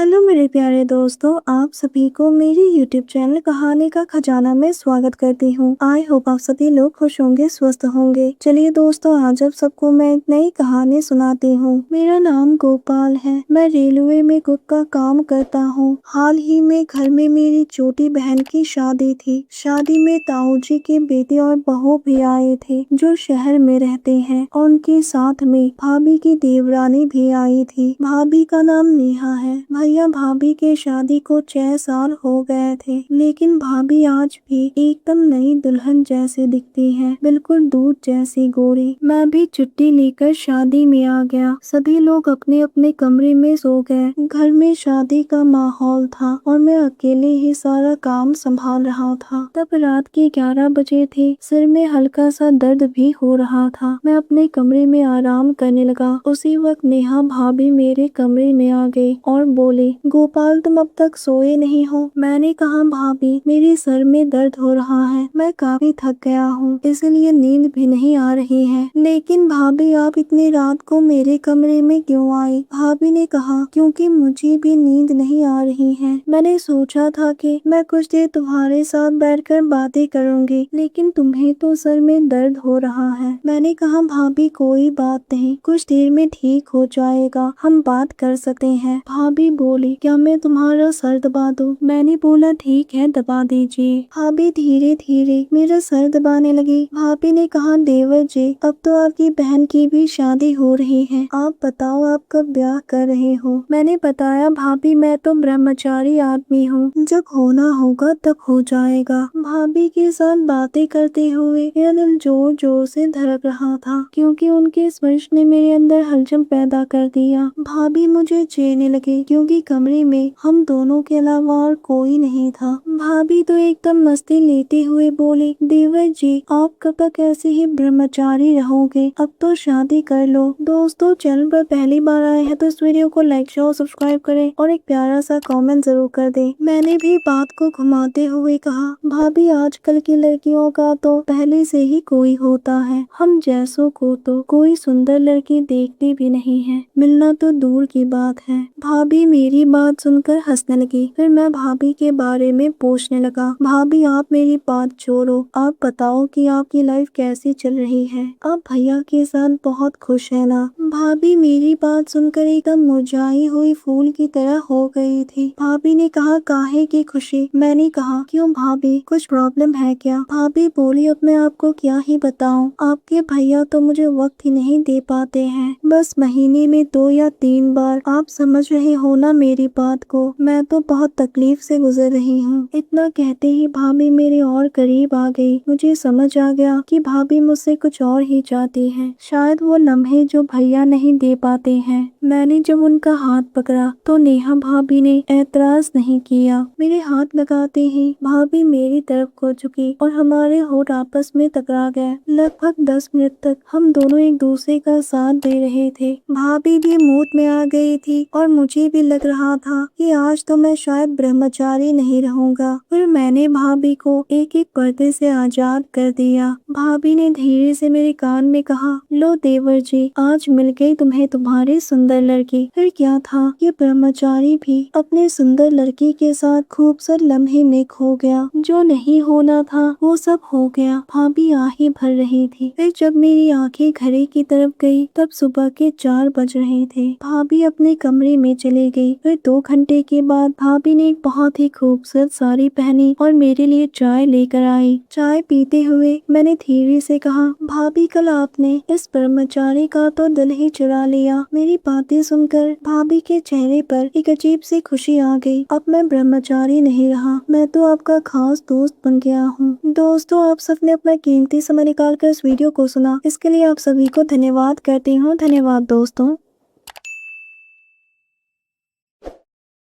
Hello मेरे प्यारे दोस्तों, आप सभी को मेरे YouTube चैनल कहानी का खजाना में स्वागत करती हूँ। आई होप आप सभी लोग खुश होंगे, स्वस्थ होंगे। चलिए दोस्तों, आज आप सबको मैं एक नई कहानी सुनाती हूँ। मेरा नाम गोपाल है। मैं रेलवे में कुक का काम करता हूँ। हाल ही में घर में मेरी छोटी बहन की शादी थी। शादी में ताऊ जी के बेटे और बहू भी आए थे जो शहर में रहते हैं, और उनके साथ में भाभी की देवरानी भी आई थी। भाभी का नाम नेहा है। भैया भाभी के शादी को 6 साल हो गए थे, लेकिन भाभी आज भी एकदम नई दुल्हन जैसे दिखती हैं, बिल्कुल दूध जैसी गोरी। मैं भी छुट्टी लेकर शादी में आ गया। सभी लोग अपने अपने कमरे में सो गए। घर में शादी का माहौल था और मैं अकेले ही सारा काम संभाल रहा था। तब रात के 11 बजे थे। सिर में हल्का सा दर्द भी हो रहा था। मैं अपने कमरे में आराम करने लगा। उसी वक्त नेहा भाभी मेरे कमरे में आ गई और बोले, गोपाल तुम अब तक सोए नहीं हो। मैंने कहा, भाभी मेरे सर में दर्द हो रहा है, मैं काफी थक गया हूँ, इसलिए नींद भी नहीं आ रही है। लेकिन भाभी आप इतनी रात को मेरे कमरे में क्यों आई? भाभी ने कहा, क्योंकि मुझे भी नींद नहीं आ रही है। मैंने सोचा था कि मैं कुछ देर तुम्हारे साथ बैठकर बातें करूंगी, लेकिन तुम्हें तो सर में दर्द हो रहा है। मैंने कहा, भाभी कोई बात नहीं, कुछ देर में ठीक हो जाएगा, हम बात कर सकते हैं। भाभी बोली, क्या मैं तुम्हारा सर दबा दूं? मैंने बोला, ठीक है दबा दीजिए। भाभी धीरे धीरे मेरा सर दबाने लगी। भाभी ने कहा, देवर जी अब तो आपकी बहन की भी शादी हो रही है, आप बताओ आप कब ब्याह कर रहे हो? मैंने बताया, भाभी मैं तो ब्रह्मचारी आदमी हूँ, जब होना होगा तब हो जाएगा। भाभी के साथ बातें करते हुए मेरा दिल जोर जोर से धड़क रहा था, क्योंकि उनके स्पर्श ने मेरे अंदर हलचल पैदा कर दिया। भाभी मुझे छेड़ने लगे, क्योंकि कमरे में हम दोनों के अलावा और कोई नहीं था। भाभी तो एकदम मस्ती लेते हुए बोली, देवर जी आप कब तक ऐसे ही ब्रह्मचारी रहोगे? अब तो शादी कर लो। दोस्तों, चैनल पर पहली बार आए हैं तो इस वीडियो को लाइक शेयर और सब्सक्राइब करें और एक प्यारा सा कमेंट जरूर कर दें। मैंने भी बात को घुमाते हुए कहा, भाभी आजकल की लड़कियों का तो पहले से ही कोई होता है, हम जैसों को तो कोई सुंदर लड़की देखती भी नहीं है, मिलना तो दूर की बात है। भाभी मेरी बात सुनकर हंसने लगी। फिर मैं भाभी के बारे में पूछने लगा, भाभी आप मेरी बात छोड़ो, आप बताओ कि आपकी लाइफ कैसी चल रही है? आप भैया के साथ बहुत खुश है ना? भाभी मेरी बात सुनकर एकदम मुरझाई हुई फूल की तरह हो गई थी। भाभी ने कहा, काहे की खुशी? मैंने कहा, क्यों भाभी कुछ प्रॉब्लम है क्या? भाभी बोली, अब मैं आपको क्या ही बताऊं, आपके भैया तो मुझे वक्त ही नहीं दे पाते हैं, बस महीने में 2 या 3 बार। आप समझ रहे हो ना मेरी बात को, मैं तो बहुत तकलीफ से गुजर रही हूँ। इतना कहते ही भाभी मेरे और करीब आ गई। मुझे समझ आ गया कि भाभी मुझसे कुछ और ही चाहती है, शायद वो लम्हे जो भैया नहीं दे पाते हैं। मैंने जब उनका हाथ पकड़ा तो नेहा भाभी ने ऐतराज नहीं किया। मेरे हाथ लगाते ही भाभी मेरी तरफ को झुकी और हमारे होठ आपस में टकरा गए। लगभग 10 मिनट तक हम दोनों एक दूसरे का साथ दे रहे थे। भाभी भी मूड में आ गई थी और मुझे भी लग रहा था कि आज तो मैं शायद ब्रह्मचारी नहीं रहूंगा। फिर मैंने भाभी को एक एक पर्दे से आजाद कर दिया। भाभी ने धीरे से मेरे कान में कहा, लो देवर जी आज मिल गई तुम्हें तुम्हारी सुंदर लड़की। फिर क्या था, ये ब्रह्मचारी भी अपने सुंदर लड़की के साथ खूबसूरत लम्हे में खो गया। जो नहीं होना था वो सब हो गया। भाभी आहें भर रही थी। फिर जब मेरी आंखें घड़ी की तरफ गई तब सुबह के 4 बज रहे थे। भाभी अपने कमरे में चली गई। फिर 2 घंटे के बाद भाभी ने एक बहुत ही खूबसूरत साड़ी पहनी और मेरे लिए चाय लेकर आई। चाय पीते हुए मैंने धीरे से कहा, भाभी कल आपने इस ब्रह्मचारी का तो दिल ही चुरा लिया। मेरी बातें सुनकर भाभी के चेहरे पर एक अजीब सी खुशी आ गई। अब मैं ब्रह्मचारी नहीं रहा, मैं तो आपका खास दोस्त बन गया हूँ। दोस्तों, आप सबने अपना कीमती समय निकाल कर इस वीडियो को सुना, इसके लिए आप सभी को धन्यवाद करती हूँ। धन्यवाद दोस्तों।